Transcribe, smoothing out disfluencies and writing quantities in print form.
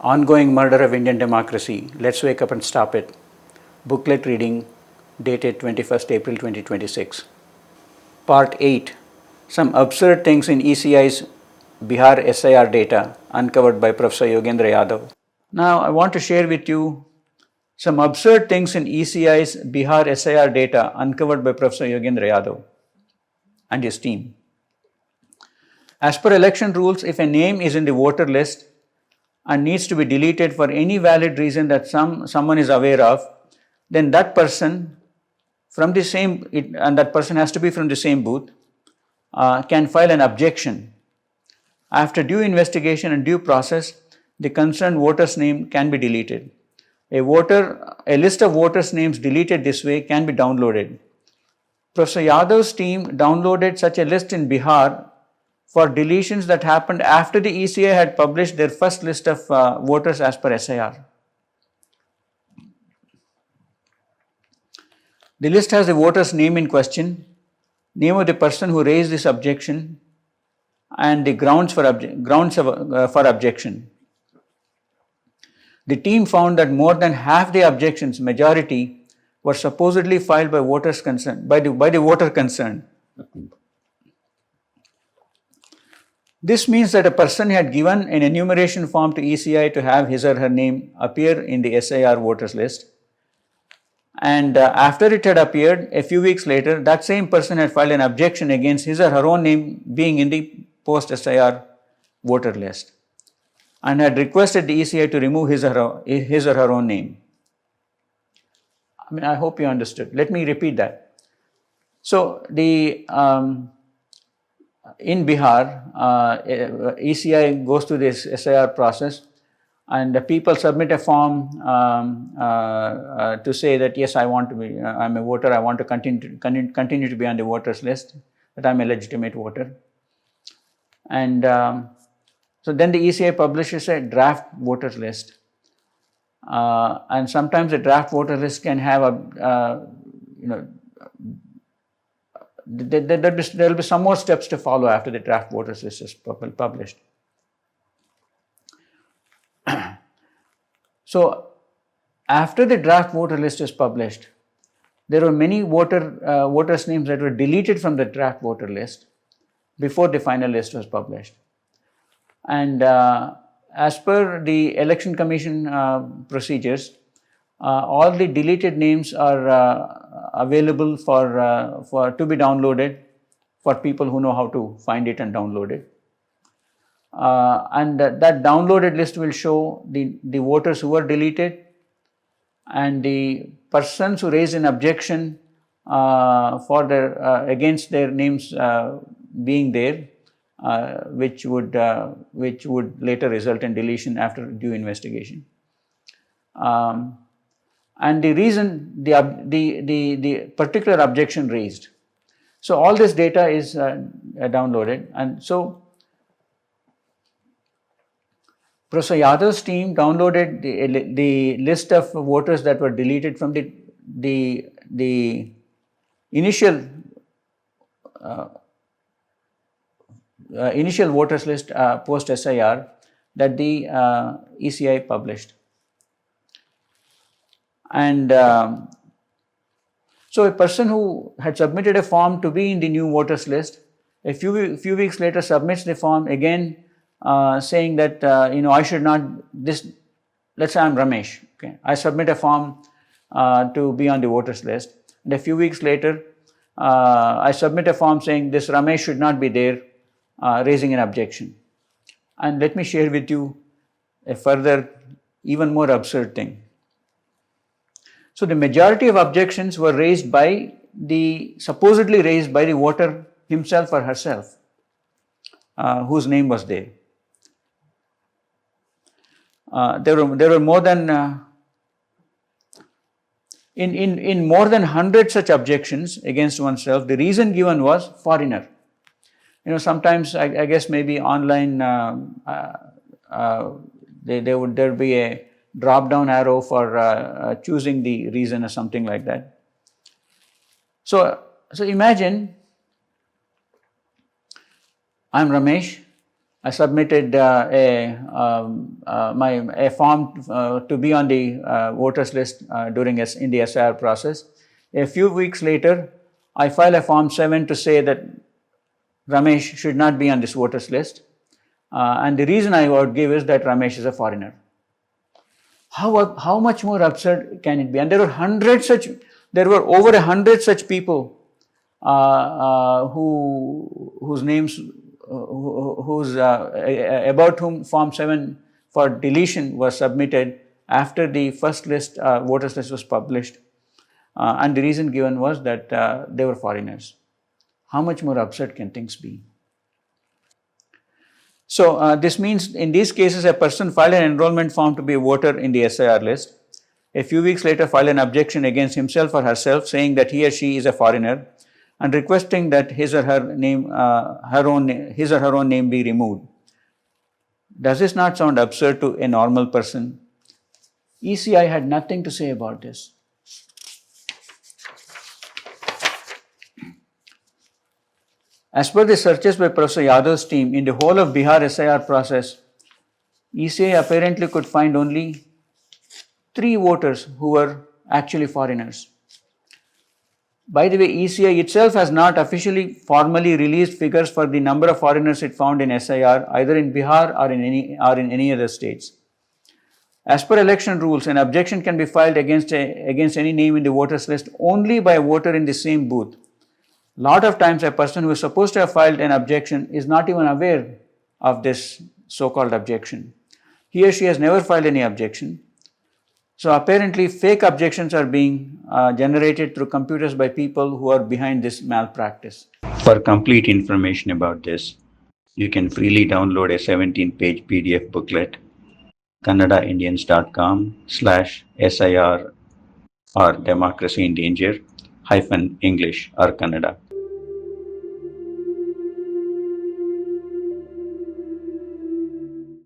Ongoing murder of Indian democracy. Let's wake up and stop it. Booklet reading dated 21st April 2026. Part 8. Some absurd things in ECI's Bihar SIR data uncovered by Professor Yogendra Yadav. Now I want to share with you some absurd things in ECI's Bihar SIR data uncovered by Professor Yogendra Yadav and his team. As per election rules, if a name is in the voter list and needs to be deleted for any valid reason that someone is aware of, then that person from the same, and that person has to be from the same booth, can file an objection. After due investigation and due process, the concerned voter's name can be deleted. A list of voters' names deleted this way can be downloaded. Professor Yadav's team downloaded such a list in Bihar for deletions that happened after the ECI had published their first list of voters as per SIR. The list has the voter's name in question, name of the person who raised this objection, and the grounds for objection. The team found that more than half the objections, majority, were supposedly filed by voters concerned, by the voter concerned. This means that a person had given an enumeration form to ECI to have his or her name appear in the SIR voters list, and after it had appeared, a few weeks later, that same person had filed an objection against his or her own name being in the post-SIR voter list and had requested the ECI to remove his or her own name. I hope you understood. Let me repeat that. So, in Bihar, ECI goes through this SIR process, and the people submit a form to say that yes, I'm a voter, I want to continue to be on the voters list, that I'm a legitimate voter. And so then the ECI publishes a draft voters list, and sometimes the draft voter list can have there will be some more steps to follow after the draft voters list is published. So, after the draft voter list is published, there were many voters' names that were deleted from the draft voter list before the final list was published. And as per the Election Commission procedures, all the deleted names are available to be downloaded for people who know how to find it and download it. And that downloaded list will show the voters who were deleted and the persons who raised an objection against their names being there, which would later result in deletion after due investigation. And the reason, the particular objection raised. So all this data is downloaded, and so Professor Yadav's team downloaded the list of voters that were deleted from the initial voters list post SIR that the ECI published. And so a person who had submitted a form to be in the new voters list, a few weeks later submits the form again, saying that I should not, let's say I'm Ramesh, okay, I submit a form to be on the voters list, and a few weeks later I submit a form saying this Ramesh should not be there, raising an objection. And let me share with you a further, even more absurd thing. So the majority of objections were supposedly raised by the voter himself or herself, whose name was there. There were more than in more than 100 such objections against oneself. The reason given was foreigner. Sometimes I guess maybe online there would be a drop down arrow for choosing the reason or something like that. So imagine I'm Ramesh I submitted a form to be on the voters list in the SIR process. A few weeks later, I file a Form 7 to say that Ramesh should not be on this voters list. And the reason I would give is that Ramesh is a foreigner. How much more absurd can it be? And there were over 100 such people whose names, about whom Form 7 for deletion was submitted after the first list, voters list was published. And the reason given was that they were foreigners. How much more absurd can things be? So this means in these cases, a person filed an enrollment form to be a voter in the SIR list. A few weeks later, filed an objection against himself or herself, saying that he or she is a foreigner, and requesting that his or her own name be removed. Does this not sound absurd to a normal person? ECI had nothing to say about this. As per the searches by Professor Yadav's team, in the whole of Bihar SIR process, ECI apparently could find only 3 voters who were actually foreigners. By the way, ECI itself has not officially formally released figures for the number of foreigners it found in SIR, either in Bihar or in any other states. As per election rules, an objection can be filed against any name in the voters list only by a voter in the same booth. Lot of times a person who is supposed to have filed an objection is not even aware of this so-called objection. He or she has never filed any objection. So apparently fake objections are being generated through computers by people who are behind this malpractice. For complete information about this, you can freely download a 17-page PDF booklet, kannadaindians.com/SIR or democracy in danger -English or Kannada.